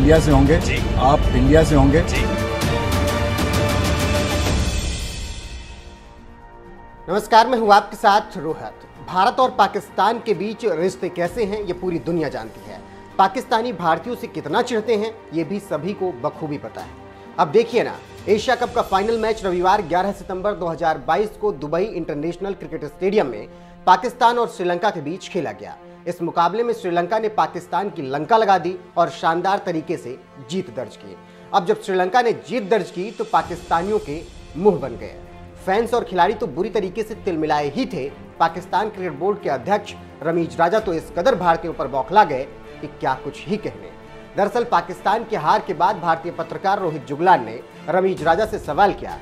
India से होंगे, आप इंडिया से होंगे। नमस्कार, मैं हूं आपके साथ रोहित। भारत और पाकिस्तान के बीच रिश्ते कैसे हैं ये पूरी दुनिया जानती है। पाकिस्तानी भारतीयों से कितना चिढ़ते हैं ये भी सभी को बखूबी पता है। अब देखिए ना, एशिया कप का फाइनल मैच रविवार 11 सितंबर 2022 को दुबई इंटरनेशनल क्रिकेट स्टेडियम में पाकिस्तान और श्रीलंका के बीच खेला गया। इस मुकाबले में श्रीलंका ने पाकिस्तान की लंका लगा दी और शानदार तरीके से जीत दर्ज की। अब जब श्रीलंका ने जीत दर्ज की तो पाकिस्तानियों के मुंह बन गए। फैंस और खिलाड़ी तो बुरी तरीके से तिलमिलाए ही थे। पाकिस्तान क्रिकेट बोर्ड के अध्यक्ष रमीज राजा तो इस कदर भारतीयों पर बौखला गए कि क्या कुछ ही कहने। दरअसल पाकिस्तान की हार के बाद भारतीय पत्रकार रोहित जुगलान ने रमीज राजा से सवाल किया,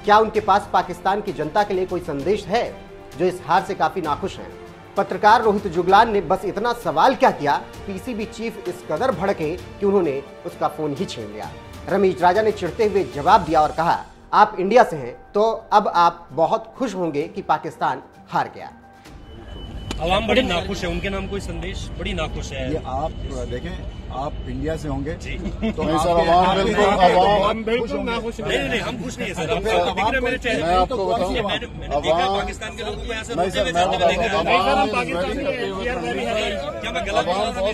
क्या उनके पास पाकिस्तान की जनता के लिए कोई संदेश है, जो इस हार से काफी नाखुश हैं। पत्रकार रोहित जुगलान ने बस इतना सवाल क्या किया, पीसीबी चीफ इस कदर भड़के कि उन्होंने उसका फोन ही छीन लिया। रमीज राजा ने चिढ़ते हुए जवाब दिया और कहा, आप इंडिया से हैं तो अब आप बहुत खुश होंगे कि पाकिस्तान हार गया। अवाम बड़ी नाखुश है, उनके नाम कोई संदेश बड़ी नाखुश है। ये आप देखें, आप इंडिया से होंगे तो नहीं सर, अवाम बिल्कुल नाखुश नहीं, हम खुश नहीं है सर। दिख रहे मेरे चेहरे मैं आपको बताऊं, मैंने देखा पाकिस्तान के लोगों को ऐसे नहीं रोते सर, हुए मैं सामने देखा। बताऊं, क्या मैं गलत बोल रहा हूँ?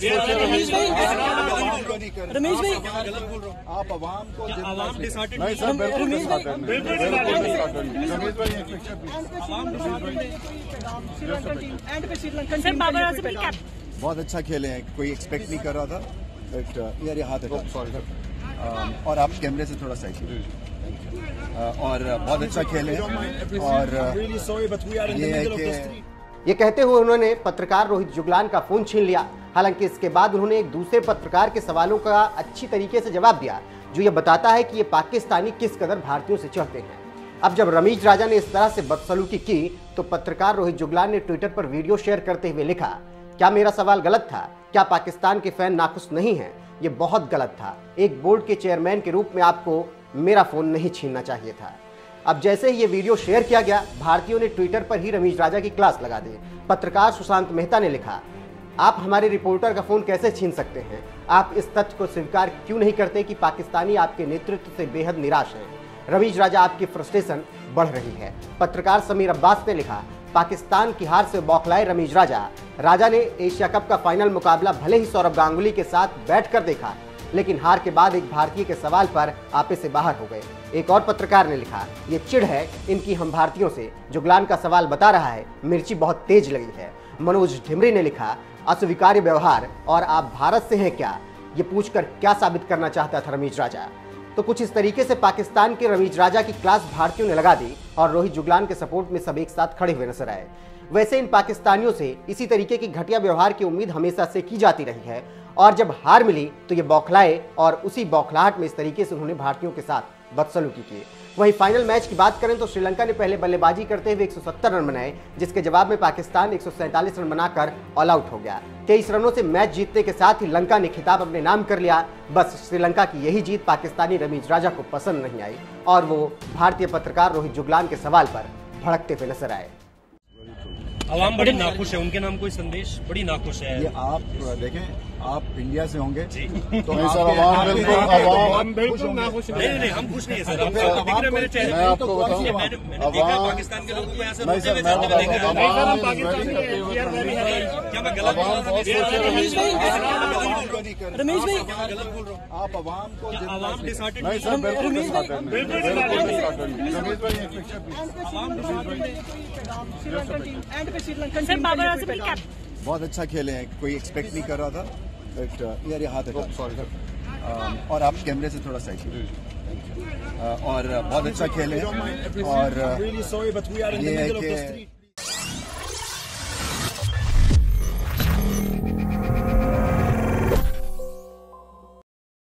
रमेश भाई, गलत बोल रहा हूँ? आप अवाम को अवाम डिसऑर्डर नहीं सर, बहुत अच्छा खेले हैं, कोई एक्सपेक्ट नहीं कर रहा था, बट यार ये हाथ है और आप कैमरे से थोड़ा साइड और बहुत अच्छा खेले हैं। और ये है कि ये कहते हुए उन्होंने पत्रकार रोहित जुगलान का फोन छीन लिया। हालांकि इसके बाद उन्होंने एक दूसरे पत्रकार के सवालों का अच्छी तरीके से जवाब दिया, जो ये बताता है कि ये पाकिस्तानी किस कदर भारतीयों से चिढ़ते हैं। अब जब रमीज राजा ने इस तरह से बदसलूकी की तो पत्रकार रोहित जुगलान ने ट्विटर पर वीडियो शेयर करते हुए लिखा, क्या मेरा सवाल गलत था? क्या पाकिस्तान के फैन नाखुश नहीं हैं? ये बहुत गलत था। एक बोर्ड के चेयरमैन के रूप में आपको मेरा फोन नहीं छीनना चाहिए था। अब जैसे ही ये वीडियो शेयर किया गया, भारतीयों ने ट्विटर पर ही रमीज राजा की क्लास लगा दी। पत्रकार सुशांत मेहता ने लिखा, आप हमारे रिपोर्टर का फोन कैसे छीन सकते हैं? आप इस तथ्य को स्वीकार क्यों नहीं करते कि पाकिस्तानी आपके नेतृत्व से बेहद निराश हैं? रमीज राजा, आपकी फ्रस्ट्रेशन बढ़ रही है। पत्रकार समीर अब्बास ने लिखा, पाकिस्तान की हार से बौखलाए रमीज राजा ने एशिया कप का फाइनल मुकाबला भले ही सौरभ गांगुली के साथ बैठकर देखा, लेकिन हार के बाद एक भारतीय के सवाल पर आपे से बाहर हो गए। एक और पत्रकार ने लिखा, ये चिढ़ है इनकी हम भारतीयों से। जुगलान का सवाल बता रहा है मिर्ची बहुत तेज लगी है। मनोज ढिमरी ने लिखा, अस्वीकार्य व्यवहार और आप भारत से हैं क्या? ये पूछकर क्या साबित करना चाहता था रमीज राजा? तो कुछ इस तरीके से पाकिस्तान के रमीज राजा की क्लास भारतीयों ने लगा दी और रोहित जुगलान के सपोर्ट में सब एक साथ खड़े हुए नजर आए। वैसे इन पाकिस्तानियों से इसी तरीके की घटिया व्यवहार की उम्मीद हमेशा से की जाती रही है और जब हार मिली तो ये बौखलाए और उसी बौखलाहट में इस तरीके से उन्होंने भारतीयों के साथ बदसलूकी की। वहीं फाइनल मैच की बात करें तो श्रीलंका ने पहले बल्लेबाजी करते हुए 170 रन बनाए, जिसके जवाब में पाकिस्तान 147 रन बनाकर ऑल आउट हो गया। 23 रनों से मैच जीतने के साथ ही लंका ने खिताब अपने नाम कर लिया। बस श्रीलंका की यही जीत पाकिस्तानी रमीज राजा को पसंद नहीं आई और वो भारतीय पत्रकार रोहित जुगलान के सवाल पर भड़कते हुए नजर आए। अवाम बड़ी नाखुश है, उनके नाम कोई संदेश बड़ी नाखुश है। ये आप देखें, आप इंडिया से होंगे तो नहीं सर, अवाम बिल्कुल नाखुश नहीं, हम खुश नहीं है सर। दिख रहे मेरे चेहरे मैं आपको बताऊं, मैंने देखा पाकिस्तान के लोगों को ऐसे नहीं रोते सर, हुए मैं सामने देखा। बताऊं, क्या मैं गलत बोल रहा हूँ? रमेश भाई, गलत बोल रहा हूँ? आप अवाम को अवाम डिसऑर्डर नहीं सर, बहुत अच्छा खेले हैं, कोई एक्सपेक्ट नहीं कर रहा था, बट यार ये हाथ है और आप कैमरे से थोड़ा साइड और बहुत अच्छा खेले हैं। और ये है कि